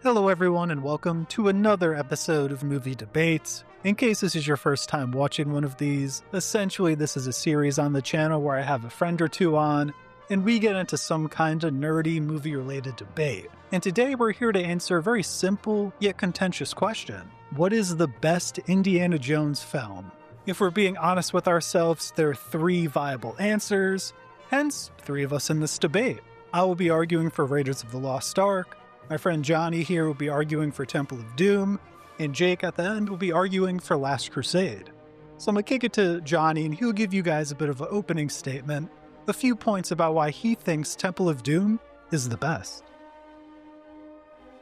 Hello everyone and welcome to another episode of Movie Debates. In case this is your first time watching one of these, essentially this is a series on the channel where I have a friend or two on, and we get into some kind of nerdy movie-related debate. And today we're here to answer a very simple yet contentious question. What is the best Indiana Jones film? If we're being honest with ourselves, there are three viable answers, hence three of us in this debate. I will be arguing for Raiders of the Lost Ark, my friend Johnny here will be arguing for Temple of Doom, and Jake at the end will be arguing for Last Crusade. So I'm going to kick it to Johnny, and he'll give you guys a bit of an opening statement, a few points about why he thinks Temple of Doom is the best.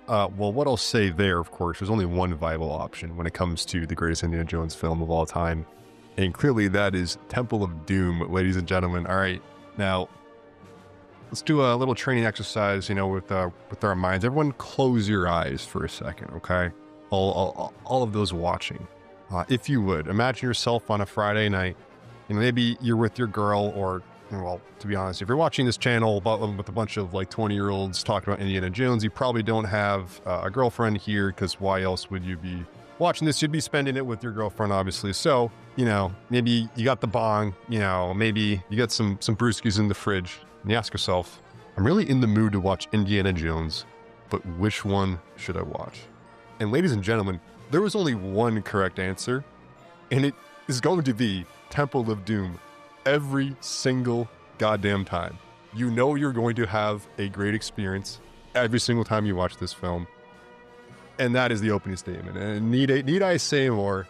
Well, what I'll say there, of course, there's only one viable option when it comes to the greatest Indiana Jones film of all time, and clearly that is Temple of Doom, ladies and gentlemen. All right, now let's do a little training exercise, with our minds. Everyone close your eyes for a second, okay? All of those watching. If you would, imagine yourself on a Friday night. Maybe you're with your girl or, well, to be honest, if you're watching this channel with a bunch of 20-year-olds talking about Indiana Jones, you probably don't have a girlfriend here, because why else would you be watching this? You'd be spending it with your girlfriend, obviously. So, maybe you got the bong, maybe you got some brewskis in the fridge. And you ask yourself, I'm really in the mood to watch Indiana Jones, but which one should I watch? And ladies and gentlemen, there was only one correct answer, and it is going to be Temple of Doom every single goddamn time. You're going to have a great experience every single time you watch this film. And that is the opening statement. And need I say more?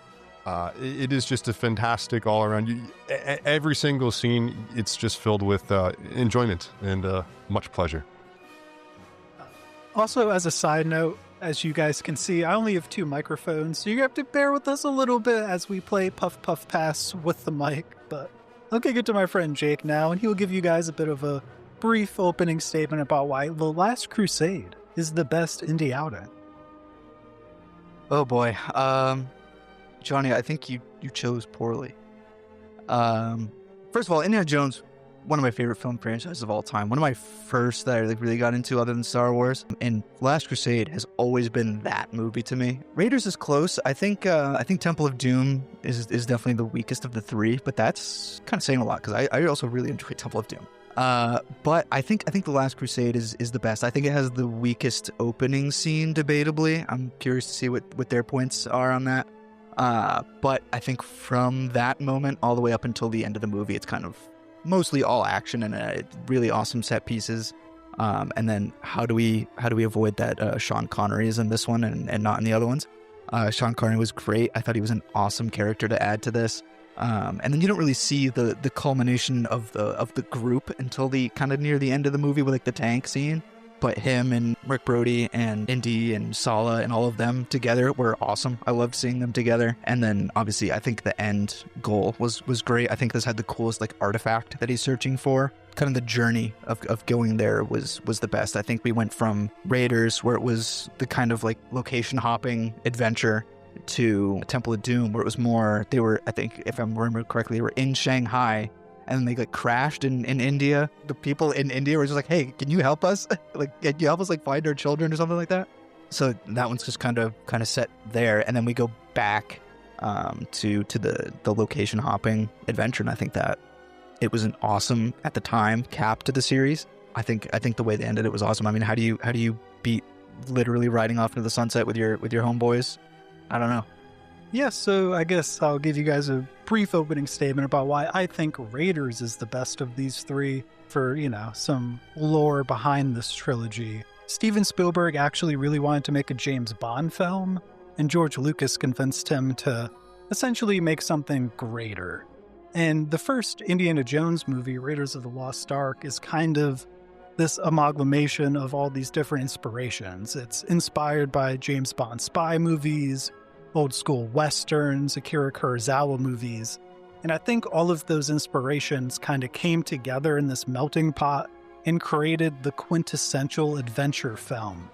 It is just a fantastic all-around. Every single scene, it's just filled with enjoyment and much pleasure. Also, as a side note, as you guys can see, I only have two microphones, so you have to bear with us a little bit as we play Puff Puff Pass with the mic. But I'll kick it to my friend Jake now, and he'll give you guys a bit of a brief opening statement about why The Last Crusade is the best indie outing. Oh boy. Johnny, I think you chose poorly. First of all, Indiana Jones, one of my favorite film franchises of all time. One of my first that I really got into other than Star Wars. And Last Crusade has always been that movie to me. Raiders is close. I think Temple of Doom is definitely the weakest of the three, but that's kind of saying a lot because I also really enjoy Temple of Doom. But I think The Last Crusade is the best. I think it has the weakest opening scene, debatably. I'm curious to see what their points are on that. But I think from that moment all the way up until the end of the movie, it's kind of mostly all action and really awesome set pieces. And then how do we avoid that Sean Connery is in this one and not in the other ones? Sean Connery was great. I thought he was an awesome character to add to this. And then you don't really see the culmination of the group until the kind of near the end of the movie with the tank scene. But him and Rick Brody and Indy and Sala and all of them together were awesome. I loved seeing them together. And then obviously I think the end goal was great. I think this had the coolest artifact that he's searching for. Kind of the journey of going there was the best. I think we went from Raiders, where it was the kind of location hopping adventure, to Temple of Doom, where it was more, they were, I think if I remember correctly, they were in Shanghai. And then they crashed in India. The people in India were just hey, can you help us? Can you help us find our children or something like that? So that one's just kind of set there. And then we go back to the location hopping adventure. And I think that it was an awesome, at the time, cap to the series. I think the way they ended it was awesome. I mean, how do you beat literally riding off into the sunset with your homeboys? I don't know. Yeah, so I guess I'll give you guys a brief opening statement about why I think Raiders is the best of these three for, some lore behind this trilogy. Steven Spielberg actually really wanted to make a James Bond film, and George Lucas convinced him to essentially make something greater. And the first Indiana Jones movie, Raiders of the Lost Ark, is kind of this amalgamation of all these different inspirations. It's inspired by James Bond spy movies, old school westerns, Akira Kurosawa movies. And I think all of those inspirations kind of came together in this melting pot and created the quintessential adventure film.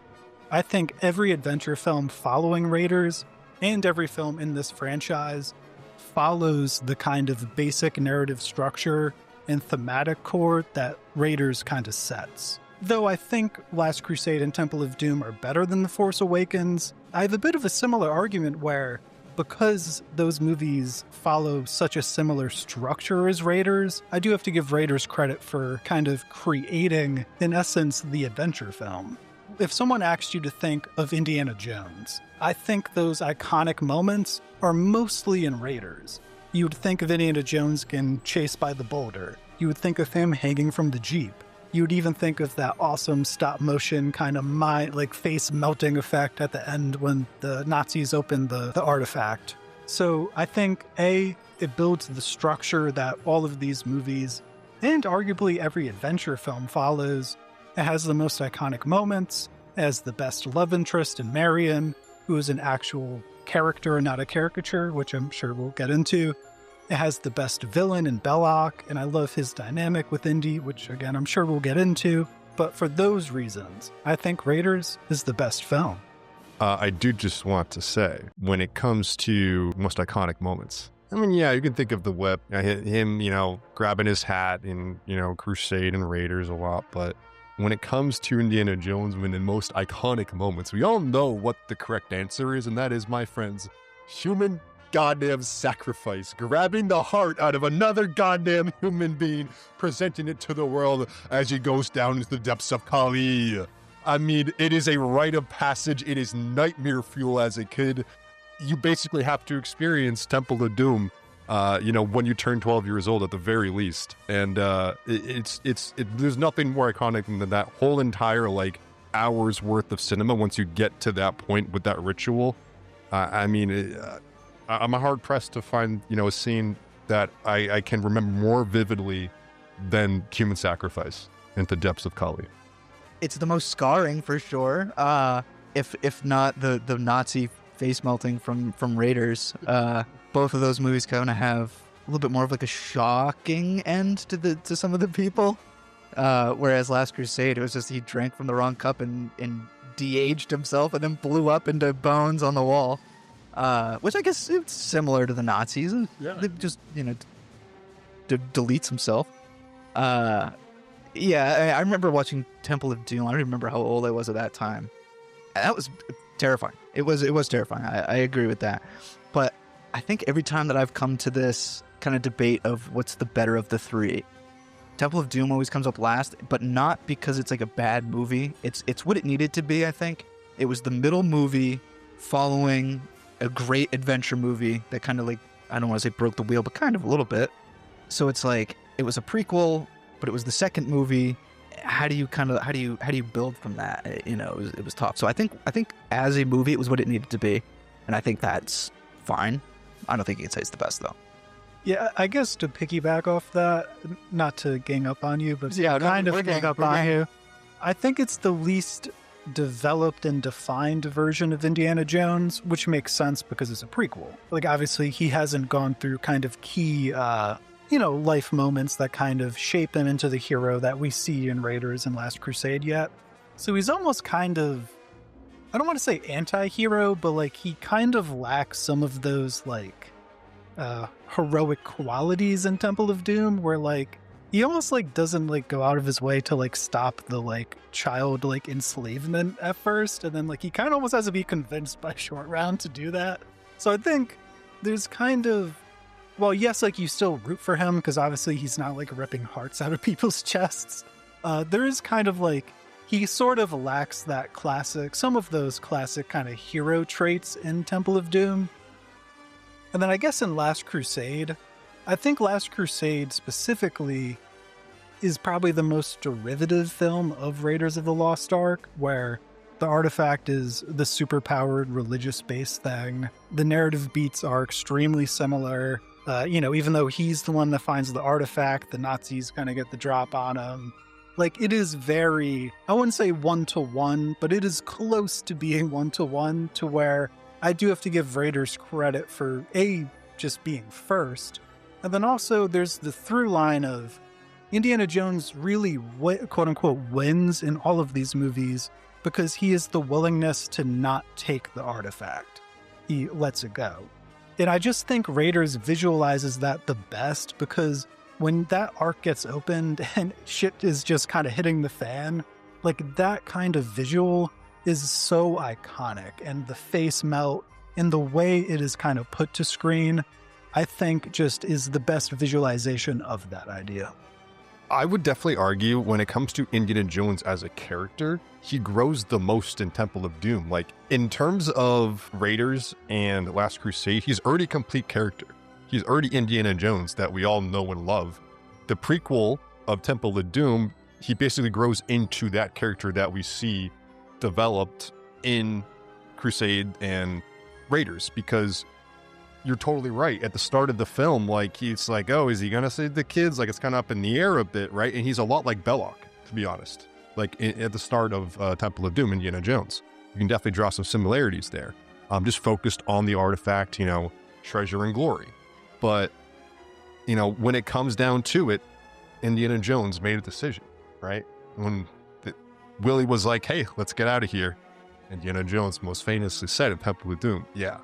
I think every adventure film following Raiders and every film in this franchise follows the kind of basic narrative structure and thematic core that Raiders kind of sets. Though I think Last Crusade and Temple of Doom are better than The Force Awakens, I have a bit of a similar argument where, because those movies follow such a similar structure as Raiders, I do have to give Raiders credit for kind of creating, in essence, the adventure film. If someone asked you to think of Indiana Jones, I think those iconic moments are mostly in Raiders. You would think of Indiana Jones getting chased by the boulder. You would think of him hanging from the Jeep. You would even think of that awesome stop motion kind of face melting effect at the end when the Nazis open the artifact. So I think it builds the structure that all of these movies, and arguably every adventure film, follows. It has the most iconic moments, it has the best love interest in Marion, who is an actual character and not a caricature, which I'm sure we'll get into. It has the best villain in Belloc, and I love his dynamic with Indy, which again, I'm sure we'll get into. But for those reasons, I think Raiders is the best film. I do just want to say, when it comes to most iconic moments, I mean, yeah, you can think of the whip, him, grabbing his hat in, Crusade and Raiders a lot. But when it comes to Indiana Jones, when in most iconic moments, we all know what the correct answer is, and that is, my friends, human goddamn sacrifice, grabbing the heart out of another goddamn human being, presenting it to the world as he goes down into the depths of Kali. I mean, it is a rite of passage. It is nightmare fuel as a kid. You basically have to experience Temple of Doom, when you turn 12 years old at the very least. And there's nothing more iconic than that whole entire hours worth of cinema once you get to that point with that ritual. I'm hard pressed to find, a scene that I can remember more vividly than human sacrifice into the depths of Kali. It's the most scarring for sure. If not the Nazi face melting from Raiders. Both of those movies kind of have a little bit more of a shocking end to some of the people. Whereas Last Crusade, it was just he drank from the wrong cup and de-aged himself and then blew up into bones on the wall. Which I guess it's similar to the Nazis. Yeah. They just, deletes himself. I remember watching Temple of Doom. I don't remember how old I was at that time. That was terrifying. It was terrifying. I agree with that. But I think every time that I've come to this kind of debate of what's the better of the three, Temple of Doom always comes up last, but not because it's a bad movie. It's what it needed to be, I think. It was the middle movie following a great adventure movie that kind of I don't want to say broke the wheel, but kind of a little bit. So it's it was a prequel, but it was the second movie. How do you build from that? It was tough. So I think as a movie, it was what it needed to be. And I think that's fine. I don't think you can say it's the best though. Yeah, I guess to piggyback off that, not to gang up on you, but gang up on you. I think it's the least developed and defined version of Indiana Jones, which makes sense because it's a prequel. Obviously, he hasn't gone through kind of key, life moments that kind of shape him into the hero that we see in Raiders and Last Crusade yet. So he's almost kind of, I don't want to say anti-hero, but he kind of lacks some of those heroic qualities in Temple of Doom, where he almost doesn't go out of his way to stop the child enslavement at first, and then he kind of almost has to be convinced by Short Round to do that. So I think there's kind of, well, yes, you still root for him because obviously he's not ripping hearts out of people's chests. There is kind of he sort of lacks that some of those classic kind of hero traits in Temple of Doom. And then I guess in Last Crusade, I think Last Crusade specifically is probably the most derivative film of Raiders of the Lost Ark, where the artifact is the superpowered religious-based thing. The narrative beats are extremely similar. Even though he's the one that finds the artifact, the Nazis kind of get the drop on him. It is very, I wouldn't say one-to-one, but it is close to being one-to-one, to where I do have to give Raiders credit for, just being first. And then also there's the through line of Indiana Jones really, quote-unquote, wins in all of these movies because he is the willingness to not take the artifact. He lets it go. And I just think Raiders visualizes that the best, because when that arc gets opened and shit is just kind of hitting the fan, Like that kind of visual is so iconic, and the face melt and the way it is kind of put to screen, I think just is the best visualization of that idea. I would definitely argue when it comes to Indiana Jones as a character, he grows the most in Temple of Doom. Like in terms of Raiders and Last Crusade, he's already a complete character. He's already Indiana Jones that we all know and love. The prequel of Temple of Doom, he basically grows into that character that we see developed in Crusade and Raiders, because you're totally right. At the start of the film, like he's like, oh, is he gonna save the kids? Like it's kind of up in the air a bit, right? And he's a lot like Belloc, to be honest. Like at the start of Temple of Doom, Indiana Jones, you can definitely draw some similarities there. Just focused on the artifact, you know, treasure and glory. But you know, when it comes down to it, Indiana Jones made a decision, right? When Willie was like, hey, let's get out of here, Indiana Jones most famously said in Temple of Doom, yeah,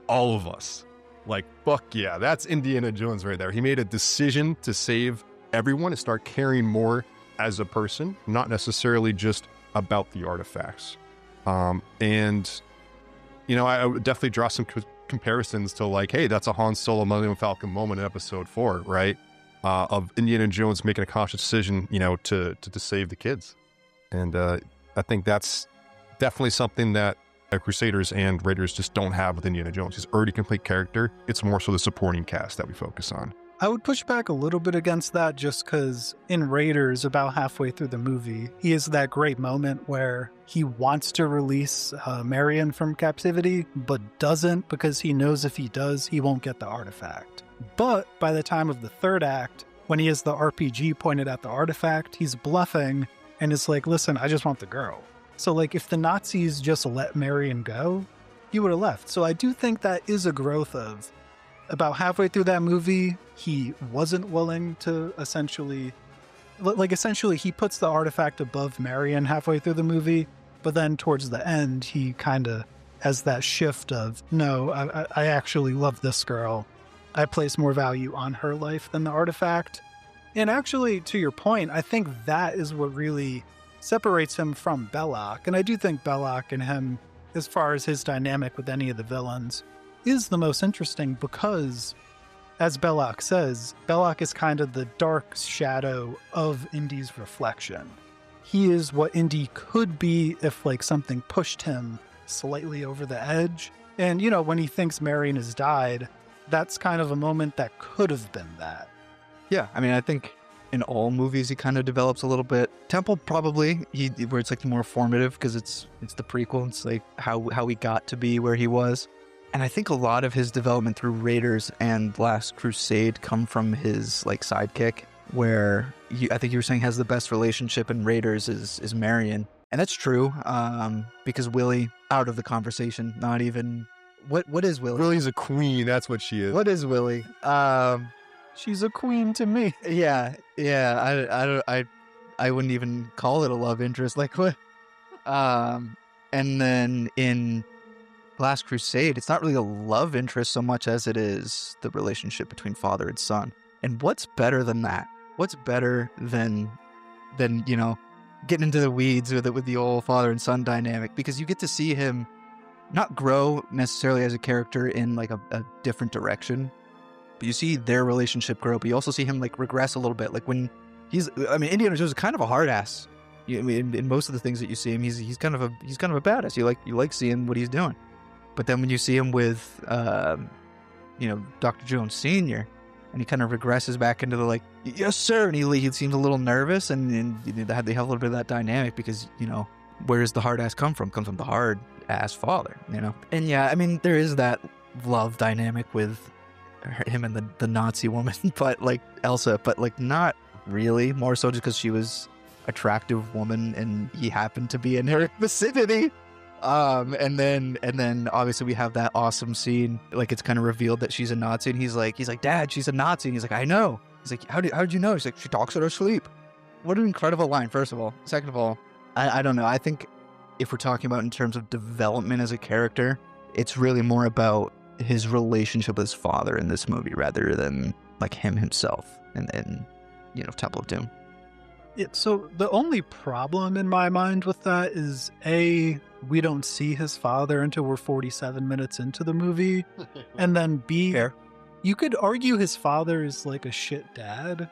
all of us. Like, fuck yeah, that's Indiana Jones right there. He made a decision to save everyone, to start caring more as a person, not necessarily just about the artifacts. And, you know, I would definitely draw some comparisons to like, hey, that's a Han Solo Millennium Falcon moment in episode 4, right? Of Indiana Jones making a conscious decision, you know, to save the kids. And I think that's definitely something that Crusaders and Raiders just don't have with Indiana Jones. He's already a complete character. It's more so the supporting cast that we focus on. I would push back a little bit against that just because in Raiders, about halfway through the movie, he has that great moment where he wants to release Marion from captivity, but doesn't because he knows if he does, he won't get the artifact. But by the time of the third act, when he has the RPG pointed at the artifact, he's bluffing and is like, listen, I just want the girl. So like if the Nazis just let Marion go, he would have left. So I do think that is a growth of about halfway through that movie, he wasn't willing to essentially he puts the artifact above Marion halfway through the movie, but then towards the end, he kind of has that shift of, no, I actually love this girl. I place more value on her life than the artifact. And actually, to your point, I think that is what really separates him from Belloc. And I do think Belloc and him, as far as his dynamic with any of the villains, is the most interesting because, as Belloc says, Belloc is kind of the dark shadow of Indy's reflection. He is what Indy could be if like something pushed him slightly over the edge. And, you know, when he thinks Marion has died, that's kind of a moment that could have been that. Yeah, I mean, I think in all movies he kind of develops a little bit. Temple probably, where it's like more formative because it's the prequel. It's like how he got to be where he was. And I think a lot of his development through Raiders and Last Crusade come from his like sidekick, where I think you were saying has the best relationship in Raiders is Marion. And that's true, because Willie, out of the conversation, not even... What is Willie? Willie's a queen, that's what she is. What is Willie? She's a queen to me. Yeah. I wouldn't even call it a love interest. Like what? And then in Last Crusade, it's not really a love interest so much as it is the relationship between father and son. And what's better than that? What's better than you know, getting into the weeds with the old father and son dynamic? Because you get to see him not grow necessarily as a character in like a different direction, but you see their relationship grow. But you also see him like regress a little bit. Like when Indiana Jones is kind of a hard ass. In most of the things that you see him, he's kind of a badass. You like seeing what he's doing. But then when you see him with, Dr. Jones Sr., and he kind of regresses back into the like, yes, sir. And he seems a little nervous, and they have a little bit of that dynamic because, you know, where does the hard ass come from? Comes from the hard ass father, you know? And yeah, I mean, there is that love dynamic with him and the Nazi woman, but like Elsa, but like not really, more so just because she was attractive woman and he happened to be in her vicinity. And then obviously we have that awesome scene, like it's kind of revealed that she's a Nazi, and he's like, Dad, she's a Nazi. And he's like, I know. He's like, how did you know? He's like, she talks in her sleep. What an incredible line, first of all. Second of all, I don't know. I think if we're talking about in terms of development as a character, it's really more about his relationship with his father in this movie rather than like him himself and you know, Temple of Doom. So the only problem in my mind with that is A, we don't see his father until we're 47 minutes into the movie. And then B, Fair. you could argue his father is like a shit dad.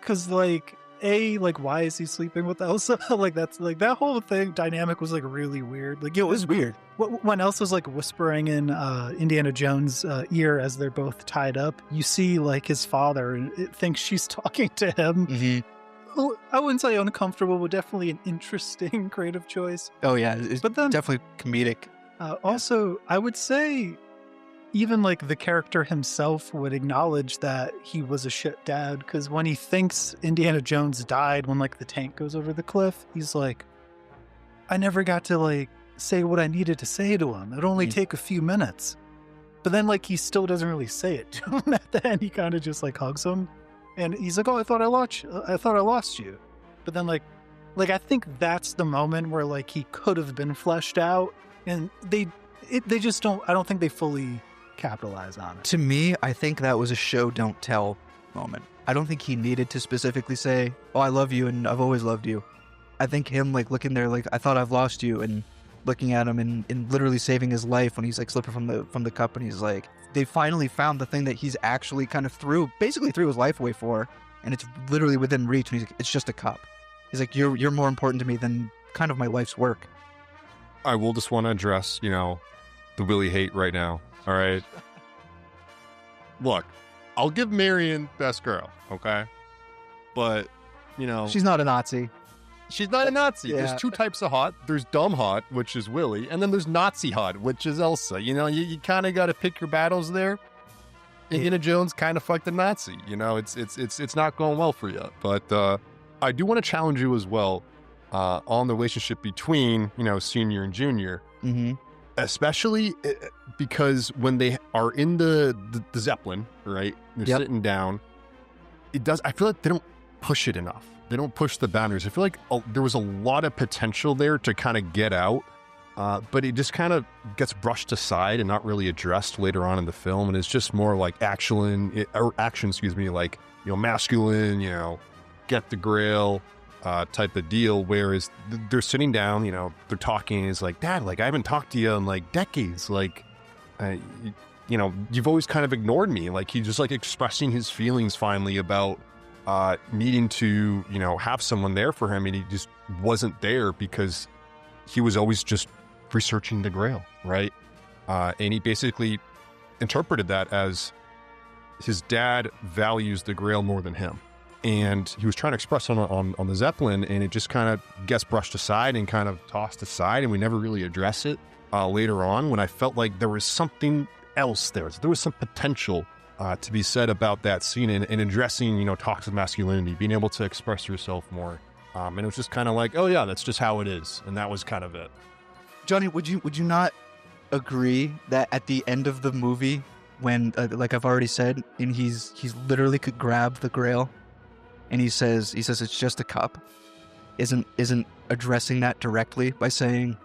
Cause like, A, like, why is he sleeping with Elsa? Like, that's like that whole thing dynamic was like really weird. Like, It was weird. when Elsa's like whispering in Indiana Jones' ear as they're both tied up, you see like his father and it thinks she's talking to him. Mm-hmm. I wouldn't say uncomfortable, but definitely an interesting creative choice. Oh yeah, it's But then definitely comedic. also, I would say even like the character himself would acknowledge that he was a shit dad, because when he thinks Indiana Jones died when like the tank goes over the cliff, he's like, I never got to like say what I needed to say to him. It'd only take a few minutes. But then like he still doesn't really say it to him at the end. He kind of just like hugs him. And he's like, oh, I thought I lost you. But then like I think that's the moment where like he could have been fleshed out, and they just don't. I don't think they fully capitalize on it. To me, I think that was a show don't tell moment. I don't think he needed to specifically say, oh, I love you and I've always loved you. I think him like looking there like, I thought I've lost you, and looking at him and literally saving his life when he's like slipping from the cup, and he's like, they finally found the thing that he's actually kind of basically threw his life away for, and it's literally within reach, and he's like, it's just a cup. He's like, you're more important to me than kind of my life's work. I will just want to address, the Willie hate right now. All right. Look, I'll give Marion best girl, okay? But, She's not a Nazi. she's not a Nazi. Yeah. There's two types of hot. There's dumb hot, which is Willie, and then there's Nazi hot, which is Elsa. You kind of got to pick your battles there. Indiana Jones kind of fucked a Nazi. It's not going well for you. But I do want to challenge you as well on the relationship between, senior and junior. Mm-hmm. Especially because when they are in the Zeppelin, right? They're sitting down. I feel like they don't push it enough. They don't push the boundaries. I feel like there was a lot of potential there to kind of get out, but it just kind of gets brushed aside and not really addressed later on in the film. And it's just more like action, like, masculine, get the grail, type of deal. Whereas they're sitting down, they're talking, and it's like, Dad, like, I haven't talked to you in like decades. Like, you've always kind of ignored me. Like, he's just like expressing his feelings finally about needing to, have someone there for him. And he just wasn't there because he was always just researching the grail. Right. And he basically interpreted that as his dad values the grail more than him. And he was trying to express on the Zeppelin, and it just kind of gets brushed aside and kind of tossed aside, and we never really address it later on, when I felt like there was something else there. So there was some potential to be said about that scene and addressing, toxic masculinity, being able to express yourself more. And it was just kind of like, oh yeah, that's just how it is. And that was kind of it. Johnny, would you not agree that at the end of the movie, when, like I've already said, and he's literally could grab the grail, and he says it's just a cup, isn't addressing that directly by saying,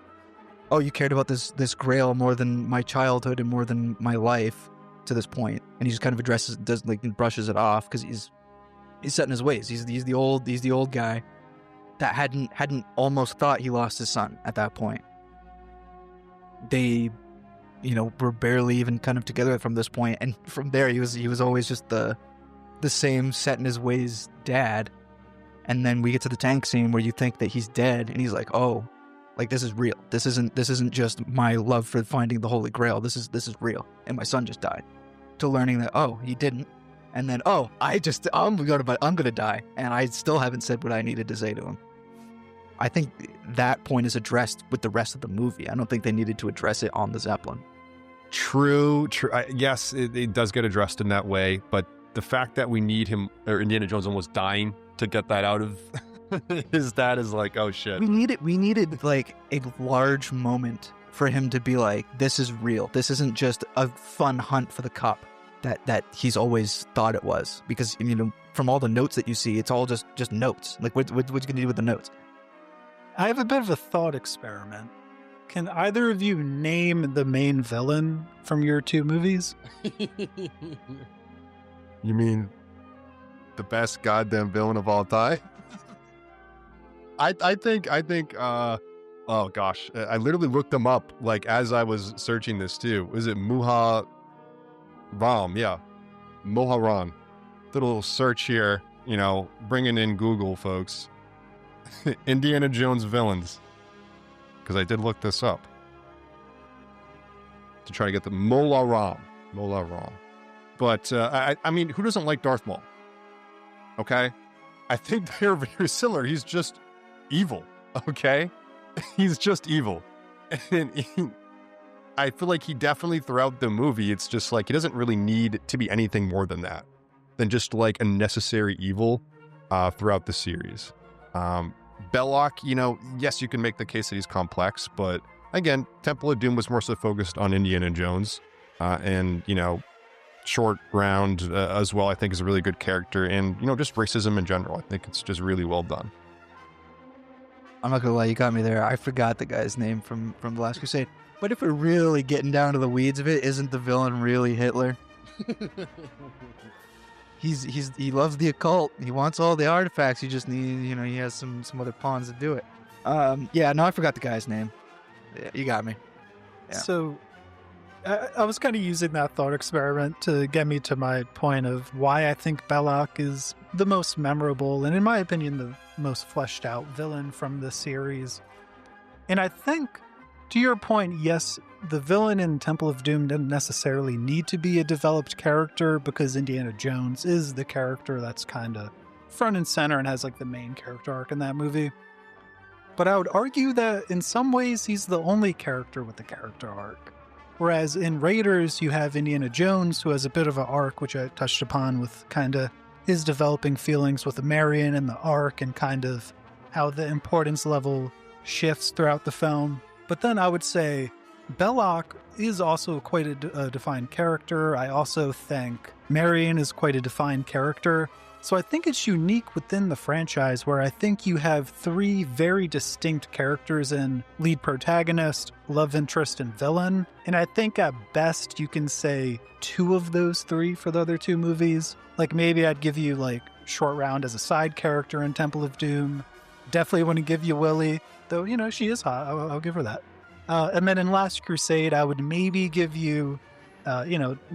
oh, you cared about this grail more than my childhood and more than my life to this point, and he just kind of brushes it off because he's set in his ways. He's the old guy that hadn't almost thought he lost his son at that point. They, were barely even kind of together from this point, and from there he was always just the same set in his ways dad. And then we get to the tank scene where you think that he's dead, and he's like, oh, like, this is real. This isn't just my love for finding the Holy Grail. This is real. And my son just died. To learning that, oh, he didn't. And then, oh, I'm gonna die, and I still haven't said what I needed to say to him. I think that point is addressed with the rest of the movie. I don't think they needed to address it on the Zeppelin. True. Yes, it does get addressed in that way, but the fact that we need him, or Indiana Jones almost dying to get that out of his dad, is like, oh shit. We needed like a large moment for him to be like, this is real. This isn't just a fun hunt for the cup that he's always thought it was. Because, from all the notes that you see, it's all just notes. Like, what's you gonna do with the notes? I have a bit of a thought experiment. Can either of you name the main villain from your two movies? You mean the best goddamn villain of all time? I think oh gosh, I literally looked them up like as I was searching this too. Was it Muha Ram? Yeah, Moharan. Little search here, bringing in Google, folks. Indiana Jones villains, because I did look this up to try to get the Mola Ram. But I mean, who doesn't like Darth Maul? Okay, I think they're very similar. He's just evil. Okay, he's just evil, and I feel like he definitely throughout the movie, it's just like he doesn't really need to be anything more than that, than just like a necessary evil throughout the series. Belloc, yes, you can make the case that he's complex, but again, Temple of Doom was more so focused on Indiana Jones, and Short Round as well. I think is a really good character, and just racism in general. I think it's just really well done. I'm not gonna lie, you got me there. I forgot the guy's name from The Last Crusade. But if we're really getting down to the weeds of it, isn't the villain really Hitler? He loves the occult. He wants all the artifacts. He just needs, he has some other pawns to do it. I forgot the guy's name. Yeah, you got me. Yeah. So I was kind of using that thought experiment to get me to my point of why I think Belloc is the most memorable and, in my opinion, the most fleshed out villain from the series. And I think, to your point, yes, the villain in Temple of Doom didn't necessarily need to be a developed character because Indiana Jones is the character that's kind of front and center and has like the main character arc in that movie. But I would argue that in some ways he's the only character with a character arc. Whereas in Raiders, you have Indiana Jones, who has a bit of an arc, which I touched upon with kind of his developing feelings with Marion and the arc and kind of how the importance level shifts throughout the film. But then I would say Belloc is also quite a defined character. I also think Marion is quite a defined character. So I think it's unique within the franchise where I think you have three very distinct characters in lead protagonist, love interest, and villain. And I think at best you can say two of those three for the other two movies. Like maybe I'd give you like Short Round as a side character in Temple of Doom. Definitely wouldn't give you Willie, though, she is hot. I'll give her that. And then in Last Crusade, I would maybe give you,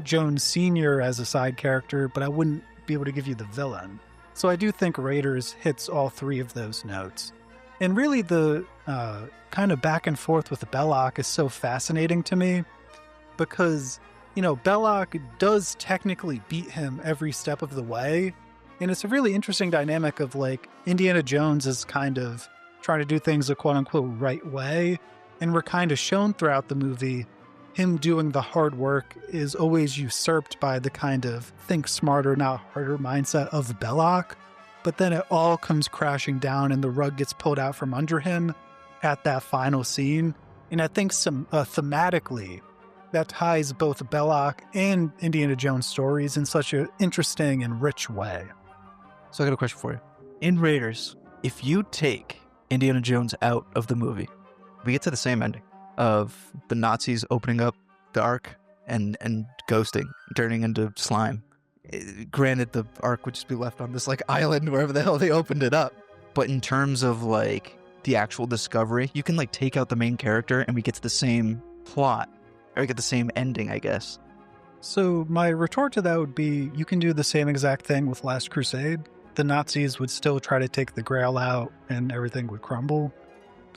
Jones Sr. as a side character, but I wouldn't be able to give you the villain. So I do think Raiders hits all three of those notes. And really the kind of back and forth with Belloc is so fascinating to me because, Belloc does technically beat him every step of the way. And it's a really interesting dynamic of like Indiana Jones is kind of trying to do things the quote unquote right way. And we're kind of shown throughout the movie him doing the hard work is always usurped by the kind of think smarter, not harder mindset of Belloc. But then it all comes crashing down and the rug gets pulled out from under him at that final scene. And I think thematically that ties both Belloc and Indiana Jones stories in such an interesting and rich way. So I got a question for you. In Raiders, if you take Indiana Jones out of the movie, we get to the same ending of the Nazis opening up the Ark and ghosting, turning into slime. Granted, the Ark would just be left on this like island wherever the hell they opened it up. But in terms of like the actual discovery, you can like take out the main character and we get to the same plot, or we get the same ending, I guess. So my retort to that would be, you can do the same exact thing with Last Crusade. The Nazis would still try to take the Grail out and everything would crumble.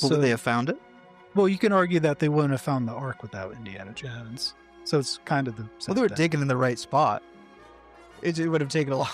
Well, would they have found it? Well, you can argue that they wouldn't have found the Ark without Indiana Jones. So it's kind of the same. Well, they were digging in the right spot. It would have taken a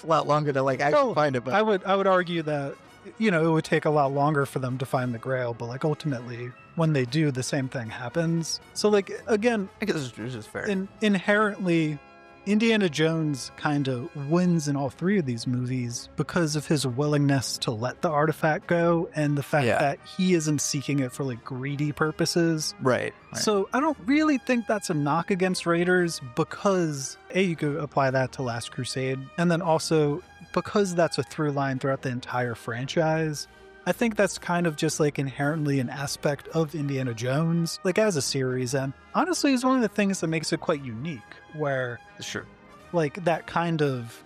lot longer to like actually find it. But I would argue that, it would take a lot longer for them to find the Grail. But like ultimately, when they do, the same thing happens. So like, again, I guess this is fair. Inherently, Indiana Jones kind of wins in all three of these movies because of his willingness to let the artifact go and the fact that he isn't seeking it for like greedy purposes. Right. So I don't really think that's a knock against Raiders because you could apply that to Last Crusade, and then also because that's a through line throughout the entire franchise. I think that's kind of just like inherently an aspect of Indiana Jones, like as a series. And honestly, it's one of the things that makes it quite unique where sure, like that kind of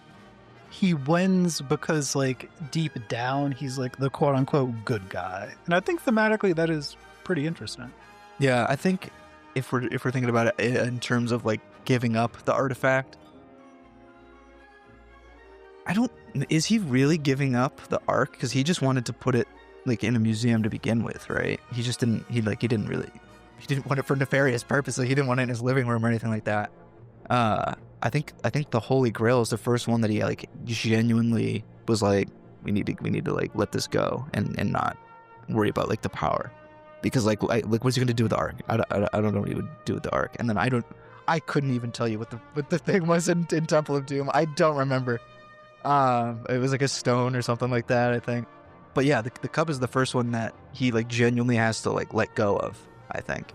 he wins because, like, deep down, he's like the quote unquote good guy. And I think thematically that is pretty interesting. Yeah, I think if we're thinking about it in terms of like giving up the artifact, is he really giving up the Ark? Because he just wanted to put it like in a museum to begin with, right? He didn't want it for nefarious purposes. He didn't want it in his living room or anything like that. I think the Holy Grail is the first one that he like genuinely was like, we need to like let this go and not worry about like the power, because like what's he going to do with the Ark? I don't know what he would do with the Ark. And then I couldn't even tell you what the thing was in Temple of Doom. I don't remember. It was like a stone or something like that, I think. But yeah, the cup is the first one that he like genuinely has to like let go of, I think.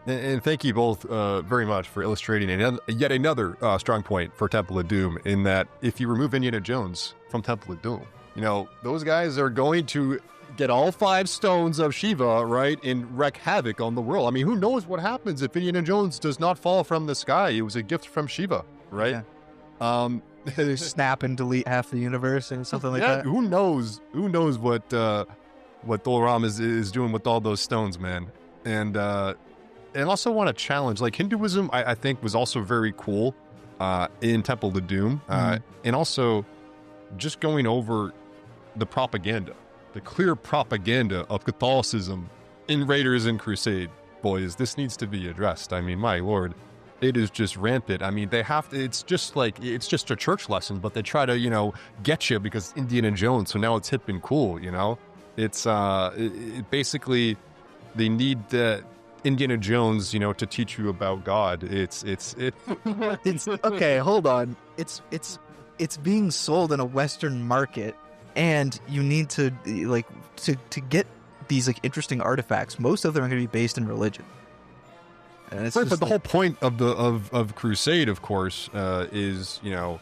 And thank you both very much for illustrating yet another strong point for Temple of Doom, in that if you remove Indiana Jones from Temple of Doom, you know, those guys are going to get all 5 stones of Shiva, right, and wreak havoc on the world. I mean, who knows what happens if Indiana Jones does not fall from the sky? It was a gift from Shiva, right? Yeah. They snap and delete half the universe and something like that. Who knows what Dolaram is doing with all those stones, man. And also want to challenge, like, Hinduism, I think, was also very cool in Temple of Doom. And also just going over the propaganda, the clear propaganda of Catholicism in Raiders and Crusade. Boys, this needs to be addressed. I mean, my lord, it is just rampant. I mean, they have to, it's just a church lesson, but they try to, you know, get you because Indiana Jones, so now it's hip and cool, you know? It's basically, they need Indiana Jones, you know, to teach you about God. It's okay, hold on. It's being sold in a Western market, and you need to like to get these like interesting artifacts. Most of them are going to be based in religion. And it's right, but the whole point of Crusade, of course, is, you know,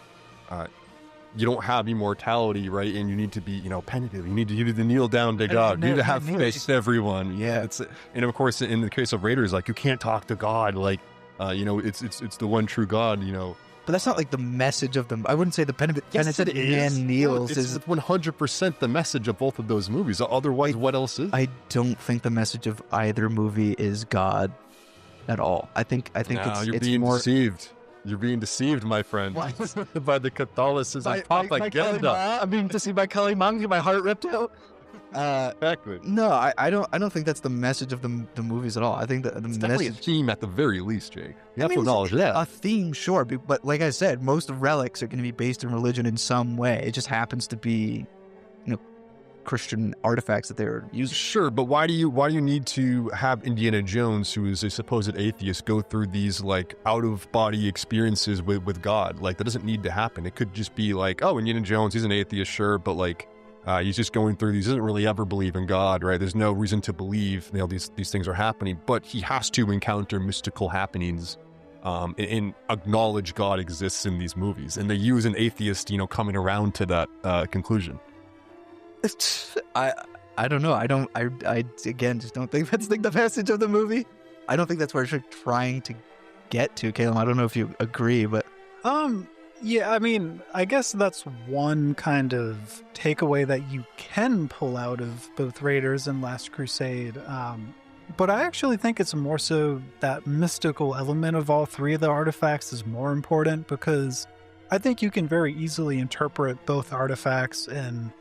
you don't have immortality, right? And you need to be, you know, penitent. You need to kneel down to God. You need to have faith in everyone. Yeah. And of course, in the case of Raiders, like, you can't talk to God. Like, you know, it's the one true God, you know. But that's not like the message of them. I wouldn't say the penitent man kneels is 100% the message of both of those movies. Otherwise, what else is? I don't think the message of either movie is God at all. I think you're it's being more deceived. You're being deceived, my friend, by the Catholicism propaganda. I'm being deceived by Kali Mang. Get my heart ripped out. Exactly. No, I don't think that's the message of the movies at all. I think that the definitely message, a theme at the very least, Jake. You have to acknowledge that. A theme, sure, but like I said, most of relics are going to be based in religion in some way. It just happens to be, you know, Christian artifacts that they're using. Sure, but why do you need to have Indiana Jones, who is a supposed atheist, go through these like out of body experiences with God? Like, that doesn't need to happen. It could just be like, oh, Indiana Jones, he's an atheist, sure, but like he's just going through these. He doesn't really ever believe in God, right? There's no reason to believe, you know, these things are happening, but he has to encounter mystical happenings and acknowledge God exists in these movies, and they use an atheist, you know, coming around to that conclusion. I don't know. I again just don't think that's like the message of the movie. I don't think that's where you're trying to get to, Caleb. I don't know if you agree, but yeah, I mean, I guess that's one kind of takeaway that you can pull out of both Raiders and Last Crusade. But I actually think it's more so that mystical element of all 3 of the artifacts is more important, because I think you can very easily interpret both artifacts in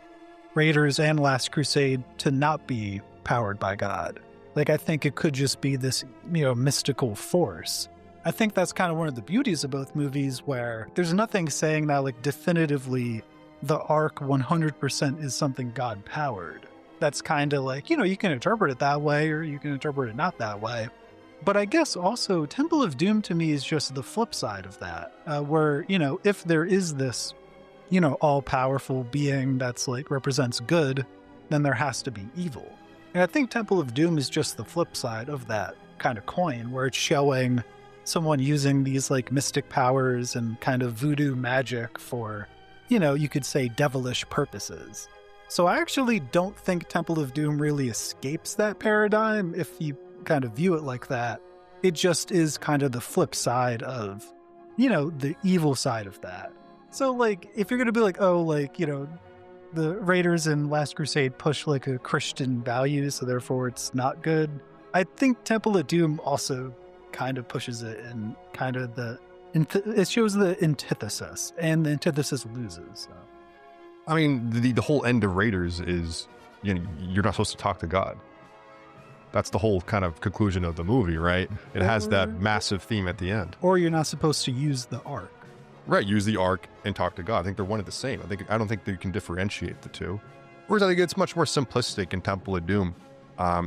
Raiders and Last Crusade to not be powered by God. Like, I think it could just be this, you know, mystical force. I think that's kind of one of the beauties of both movies, where there's nothing saying that, like, definitively the Ark 100% is something God powered. That's kind of like, you know, you can interpret it that way or you can interpret it not that way. But I guess also Temple of Doom to me is just the flip side of that, where, you know, if there is this, you know, all-powerful being that's like represents good, then there has to be evil. And I think Temple of Doom is just the flip side of that kind of coin, where it's showing someone using these like mystic powers and kind of voodoo magic for, you know, you could say devilish purposes. So I actually don't think Temple of Doom really escapes that paradigm if you kind of view it like that. It just is kind of the flip side of, you know, the evil side of that. So, like, if you're going to be like, oh, like, you know, the Raiders in Last Crusade push like a Christian value, so therefore it's not good. I think Temple of Doom also kind of pushes it and kind of it shows the antithesis, and the antithesis loses. So. I mean, the whole end of Raiders is, you know, you're not supposed to talk to God. That's the whole kind of conclusion of the movie, right? It has that massive theme at the end. Or you're not supposed to use the Ark. Right, use the Ark and talk to God. I think they're one and the same. I don't think they can differentiate the two. Whereas I think it's much more simplistic in Temple of Doom.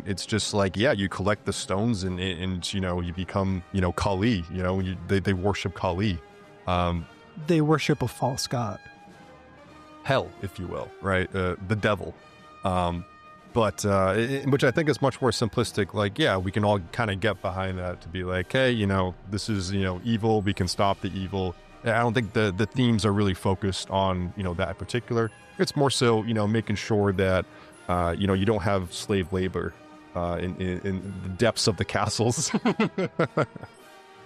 It's just like, yeah, you collect the stones and you know, you become, you know, Kali. You know, they worship Kali. They worship a false god. Hell, if you will, right? The devil. But which I think is much more simplistic. Like, yeah, we can all kind of get behind that to be like, hey, you know, this is, you know, evil. We can stop the evil. I don't think the themes are really focused on, you know, that particular. It's more so, you know, making sure that, you know, you don't have slave labor in the depths of the castles.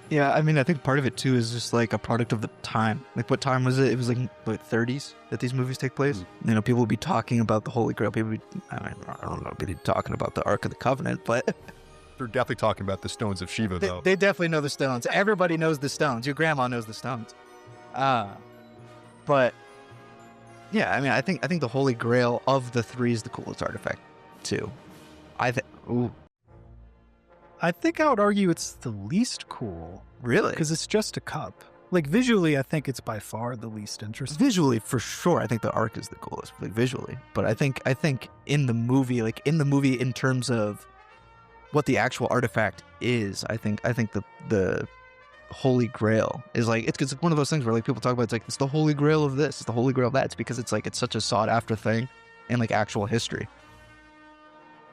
Yeah, I mean, I think part of it too is just like a product of the time. Like, what time was it? It was like what, 30s that these movies take place. You know, people would be talking about the Holy Grail. People would be, I don't know, be talking about the Ark of the Covenant, but They're definitely talking about the stones of Shiva, though. They definitely know the stones. Everybody knows the stones. Your grandma knows the stones. But yeah, I mean, I think the Holy Grail of the three is the coolest artifact too. I think I would argue it's the least cool. Really? Because it's just a cup. Like, visually, I think it's by far the least interesting. Visually, for sure, I think the Ark is the coolest, like visually. But I think in the movie, in terms of what the actual artifact is, I think the Holy Grail is like, it's one of those things where like people talk about, it's like, it's the Holy Grail of this, it's the Holy Grail of that. It's because it's like, it's such a sought after thing in like actual history.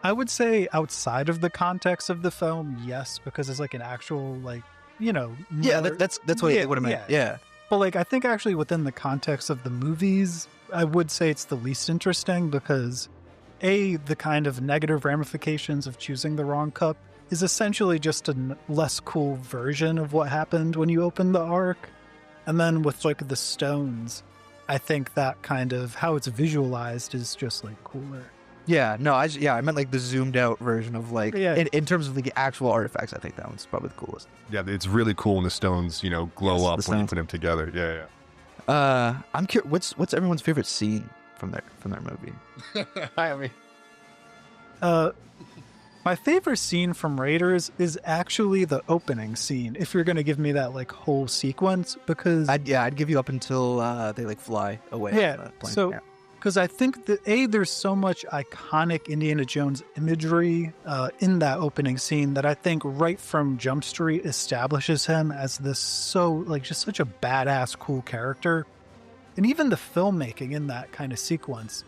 I would say outside of the context of the film, yes, because it's like an actual, like, you know. Yeah, that's what I meant. Yeah. But like, I think actually within the context of the movies, I would say it's the least interesting because the kind of negative ramifications of choosing the wrong cup is essentially just a less cool version of what happened when you opened the Ark. And then with like the stones, I think that kind of how it's visualized is just like cooler. Yeah, no, I meant like the zoomed out version of like, in terms of the actual artifacts, I think that one's probably the coolest. Yeah, it's really cool when the stones, you know, glow up when you put them together. Yeah. I'm curious, what's everyone's favorite scene from their movie? I mean, my favorite scene from Raiders is actually the opening scene. If you're going to give me that like whole sequence, because I'd give you up until they like fly away. Yeah. Because I think that there's so much iconic Indiana Jones imagery in that opening scene that I think right from Jump Street establishes him as this just such a badass, cool character. And even the filmmaking in that kind of sequence,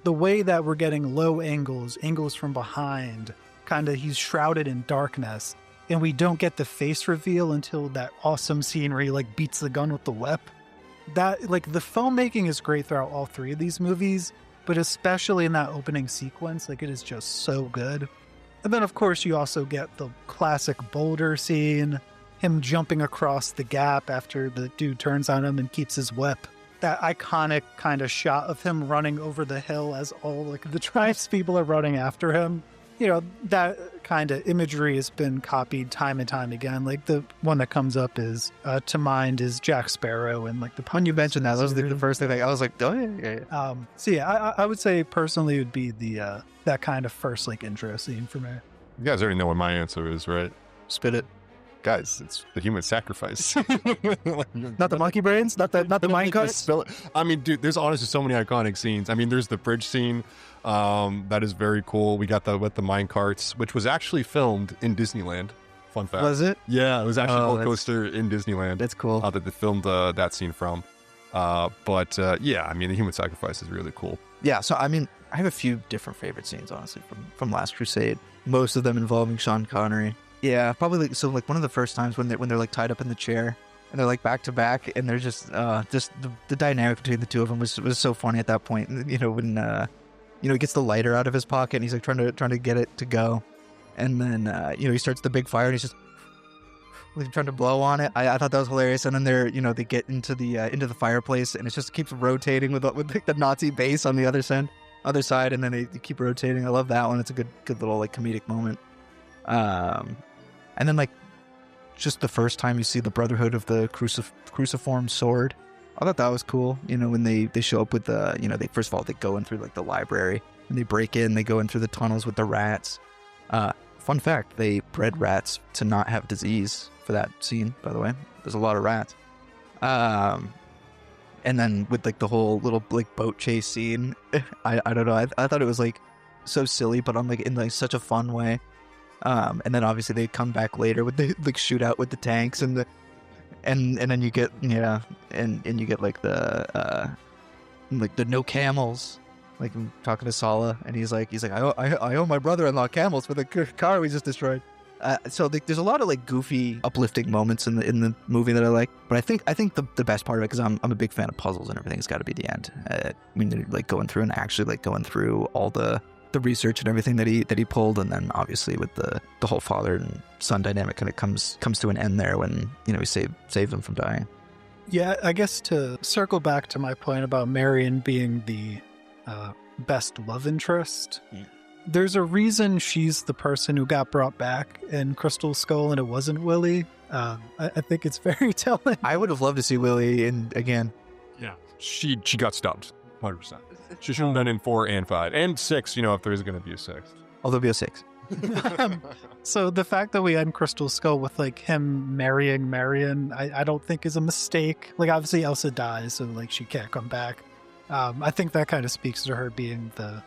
the way that we're getting low angles from behind, kind of he's shrouded in darkness, and we don't get the face reveal until that awesome scene where he like beats the gun with the whip. That, like, the filmmaking is great throughout all three of these movies, but especially in that opening sequence, like, it is just so good. And then, of course, you also get the classic boulder scene, him jumping across the gap after the dude turns on him and keeps his whip. That iconic kind of shot of him running over the hill as all, like, the tribes people are running after him. You know, that kind of imagery has been copied time and time again. Like, the one that comes up is to mind is Jack Sparrow and like the. When you mentioned that was the first thing I was like, oh yeah. So yeah, I would say personally it would be the that kind of first like intro scene for me. You guys already know what my answer is, right? Spit it, guys. It's the human sacrifice. Not the monkey brains, not the minecart. I mean, dude, there's honestly so many iconic scenes. I mean, there's the bridge scene. That is very cool. We got with the mine carts, which was actually filmed in Disneyland. Fun fact. Was it? Yeah, it was actually a roller coaster in Disneyland. That's cool. That they filmed that scene from. But yeah, I mean, the human sacrifice is really cool. Yeah, so I mean, I have a few different favorite scenes, honestly, from Last Crusade. Most of them involving Sean Connery. Yeah, probably like one of the first times when they're like tied up in the chair and they're like back to back, and they're just the dynamic between the two of them was so funny at that point. You know, when he gets the lighter out of his pocket and he's like trying to get it to go. And then, he starts the big fire and he's just, like trying to blow on it. I thought that was hilarious. And then they get into the fireplace, and it just keeps rotating with like, the Nazi base on the other side, and then they keep rotating. I love that one. It's a good little like comedic moment. And then like just the first time you see the Brotherhood of the Cruciform Sword, I thought that was cool. When they show up with they first of all they go in through like the library and they break in, they go in through the tunnels with the rats. Fun fact, they bred rats to not have disease for that scene, by the way. There's a lot of rats. And then with like the whole little like boat chase scene, I don't know. I thought it was like so silly, but on like in like such a fun way. And then obviously they come back later with the like shootout with the tanks and then you get and you get like the no camels. Like I'm talking to Sala, and he's like I owe my brother-in-law camels for the car we just destroyed. So there's a lot of like goofy, uplifting moments in the movie that I like. But I think the best part of it, because I'm a big fan of puzzles and everything, has got to be the end. I mean, they're like going through and actually like going through all the research and everything that he pulled, and then obviously with the whole father and son dynamic kind of comes to an end there when he save them from dying. Yeah, I guess to circle back to my point about Marion being the best love interest. Yeah. There's a reason she's the person who got brought back in Crystal Skull and it wasn't Willie. I think it's very telling. I would have loved to see Willie again. Yeah, she got stubbed, 100%. She shouldn't have been in 4 and 5 and 6. If there is going to be a 6th. Oh, there'll be a 6. So the fact that we end Crystal Skull with like him marrying Marion, I don't think is a mistake. Like obviously Elsa dies, so like she can't come back. I think that kind of speaks to her being the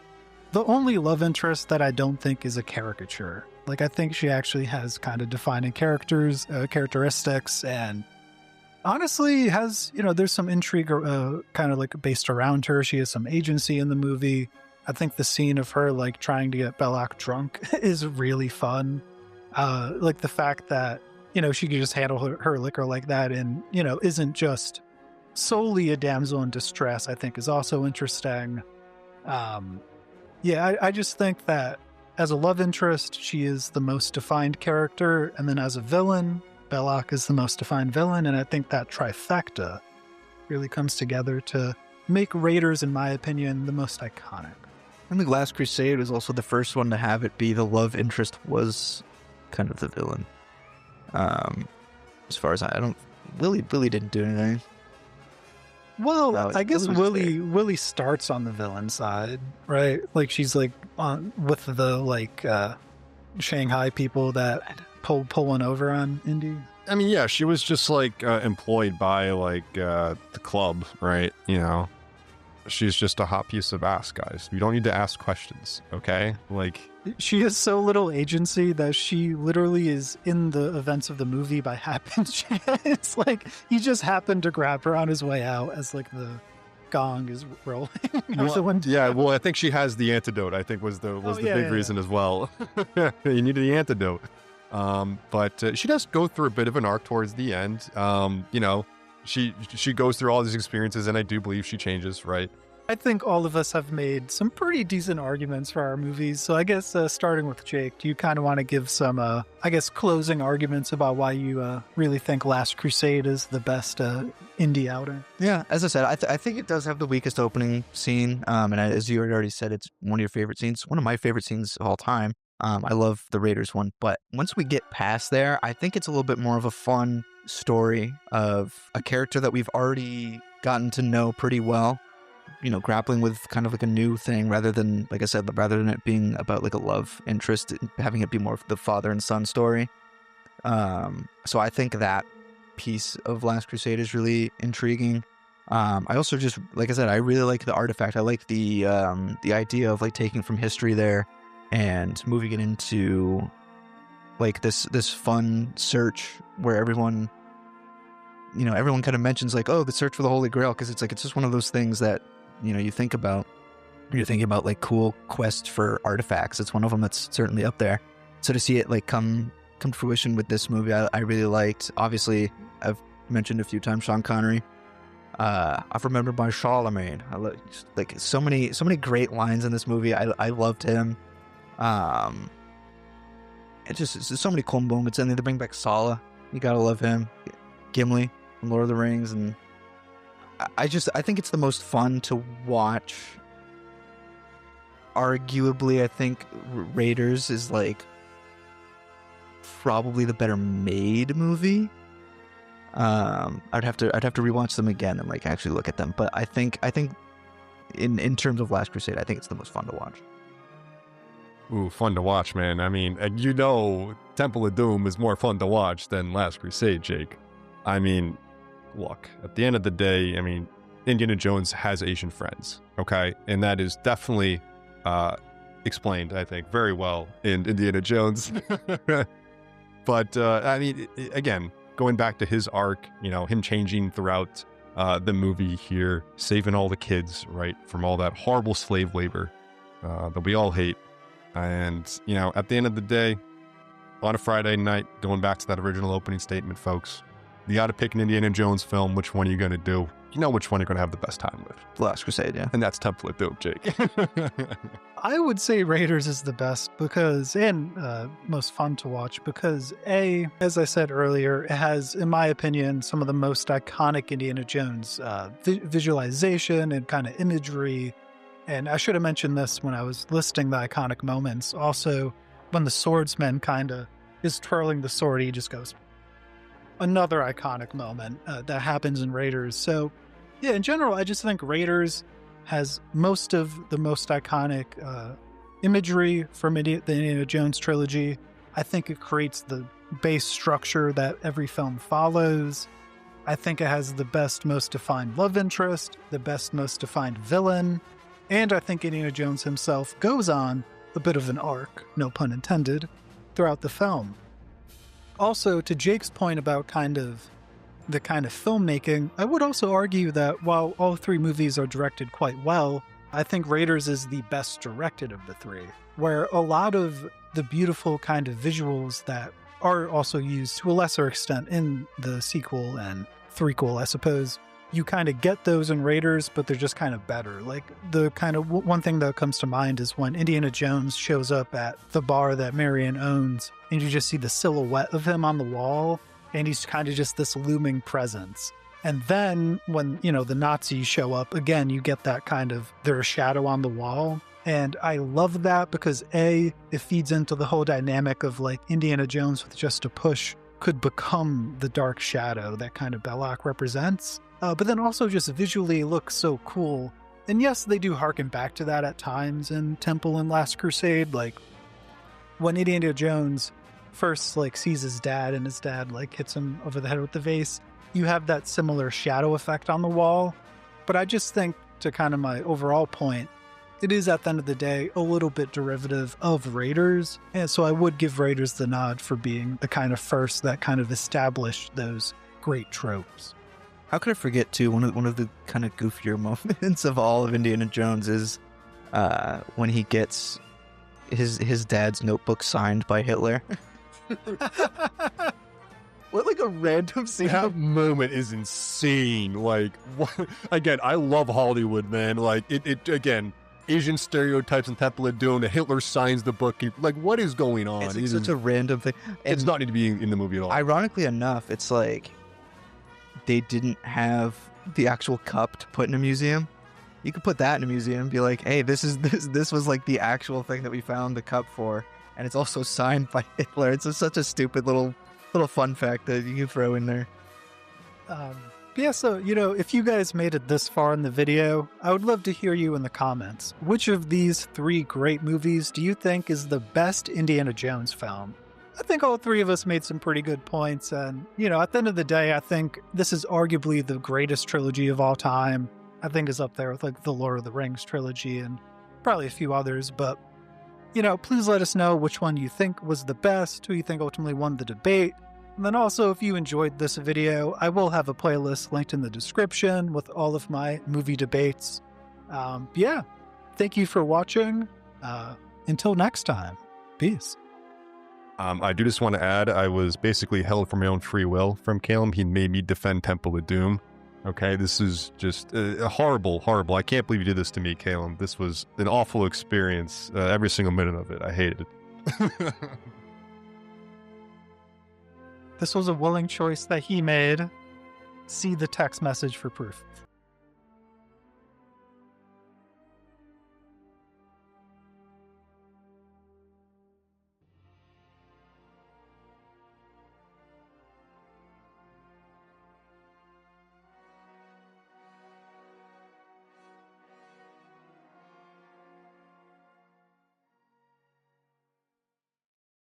only love interest that I don't think is a caricature. Like I think she actually has kind of defining characteristics, and honestly has, there's some intrigue kind of like based around her. She has some agency in the movie. I think the scene of her like trying to get Belloc drunk is really fun. Like the fact that, she can just handle her liquor like that and, isn't just solely a damsel in distress, I think is also interesting. I just think that as a love interest, she is the most defined character, and then as a villain, Belloc is the most defined villain, and I think that trifecta really comes together to make Raiders, in my opinion, the most iconic. I think Last Crusade was also the first one to have it be the love interest was kind of the villain. As far as Willie didn't do anything. Well, No, I guess it was Willie starts on the villain side, right? Like she's like on with the like Shanghai people that pull one over on Indy. I mean, yeah, she was just like employed by like the club, right? She's just a hot piece of ass, guys. You don't need to ask questions, okay? Like She has so little agency that she literally is in the events of the movie by happenstance. Like he just happened to grab her on his way out as like the gong is rolling. well, I think she has the antidote. I think was the big reason as well. You needed the antidote. But she does go through a bit of an arc towards the end. She goes through all these experiences, and I do believe she changes, right? I think all of us have made some pretty decent arguments for our movies. So I guess starting with Jake, do you kind of want to give some, closing arguments about why you really think Last Crusade is the best indie outing? Yeah, as I said, I think it does have the weakest opening scene. And as you already said, it's one of your favorite scenes, one of my favorite scenes of all time. I love the Raiders one. But once we get past there, I think it's a little bit more of a fun story of a character that we've already gotten to know pretty well. Grappling with kind of like a new thing rather than, like I said, rather than it being about like a love interest, having it be more of the father and son story. So I think that piece of Last Crusade is really intriguing. I also just, like I said, I really like the artifact. I like the idea of like taking from history there and moving it into like this fun search where everyone kind of mentions like, oh, the search for the Holy Grail, because it's just one of those things that you think about. You're thinking about like cool quests for artifacts. It's one of them that's certainly up there. So to see it like come to fruition with this movie, I really liked. Obviously, I've mentioned a few times Sean Connery. I've remembered my Charlemagne. I like so many great lines in this movie. I loved him. It's so many cool moments, and then they bring back Sala. You gotta love him. Gimli from Lord of the Rings, and I think it's the most fun to watch. Arguably, I think Raiders is like probably the better made movie. I'd have to rewatch them again and like actually look at them. But I think in terms of Last Crusade, I think it's the most fun to watch. Ooh, fun to watch, man. I mean, you know, Temple of Doom is more fun to watch than Last Crusade, Jake. I mean, look, at the end of the day, I mean, Indiana Jones has Asian friends, okay? And that is definitely explained, I think, very well in Indiana Jones. But, I mean, again, going back to his arc, you know, him changing throughout the movie here, saving all the kids, right, from all that horrible slave labor that we all hate. And, you know, at the end of the day, on a Friday night, going back to that original opening statement, folks, you got to pick an Indiana Jones film. Which one are you going to do? You know which one you're going to have the best time with. Last Crusade, yeah. And that's Temple of Doom, Jake. I would say Raiders is the best because, and most fun to watch because, as I said earlier, it has, in my opinion, some of the most iconic Indiana Jones visualization and kind of imagery. And I should have mentioned this when I was listing the iconic moments. Also, when the swordsman kind of is twirling the sword, he just goes, another iconic moment that happens in Raiders. So, yeah, in general, I just think Raiders has most of the most iconic imagery from the Indiana Jones trilogy. I think it creates the base structure that every film follows. I think it has the best, most defined love interest, the best, most defined villain, and I think Indiana Jones himself goes on a bit of an arc, no pun intended, throughout the film. Also, to Jake's point about the kind of filmmaking, I would also argue that while all three movies are directed quite well, I think Raiders is the best directed of the three, where a lot of the beautiful kind of visuals that are also used to a lesser extent in the sequel and threequel, I suppose, you kind of get those in Raiders, but they're just kind of better. Like, the kind of one thing that comes to mind is when Indiana Jones shows up at the bar that Marion owns, and you just see the silhouette of him on the wall, and he's kind of just this looming presence. And then when, you know, the Nazis show up, again, you get that kind of, they're a shadow on the wall. And I love that because it feeds into the whole dynamic of like Indiana Jones with just a push could become the dark shadow that kind of Belloc represents. But then also just visually looks so cool. And yes, they do harken back to that at times in Temple and Last Crusade. Like when Indiana Jones first like sees his dad and his dad like hits him over the head with the vase, you have that similar shadow effect on the wall. But I just think, to kind of my overall point, it is at the end of the day a little bit derivative of Raiders. And so I would give Raiders the nod for being the kind of first that kind of established those great tropes. How could I forget too? One of the kind of goofier moments of all of Indiana Jones is when he gets his dad's notebook signed by Hitler. What, like a random scene? That moment is insane. Like, what? Again, I love Hollywood, man. Like, it again, Asian stereotypes in Temple of Doom. Hitler signs the book. Like, what is going on? It's like such a random thing. It's not need to be in the movie at all. Ironically enough, it's like they didn't have the actual cup to put in a museum. You could put that in a museum and be like, hey, this was like the actual thing that we found the cup for. And it's also signed by Hitler. It's such a stupid little fun fact that you can throw in there. Yeah, so, you know, if you guys made it this far in the video, I would love to hear you in the comments. Which of these three great movies do you think is the best Indiana Jones film? I think all three of us made some pretty good points, and, you know, at the end of the day, I think this is arguably the greatest trilogy of all time. I think it's up there with, like, the Lord of the Rings trilogy and probably a few others, but, you know, please let us know which one you think was the best, who you think ultimately won the debate. And then also, if you enjoyed this video, I will have a playlist linked in the description with all of my movie debates. Yeah, thank you for watching. Until next time, peace. I do just want to add, I was basically held for my own free will from Caleb. He made me defend Temple of Doom. Okay, this is just horrible. I can't believe you did this to me, Caleb. This was an awful experience. Every single minute of it. I hated it. This was a willing choice that he made. See the text message for proof.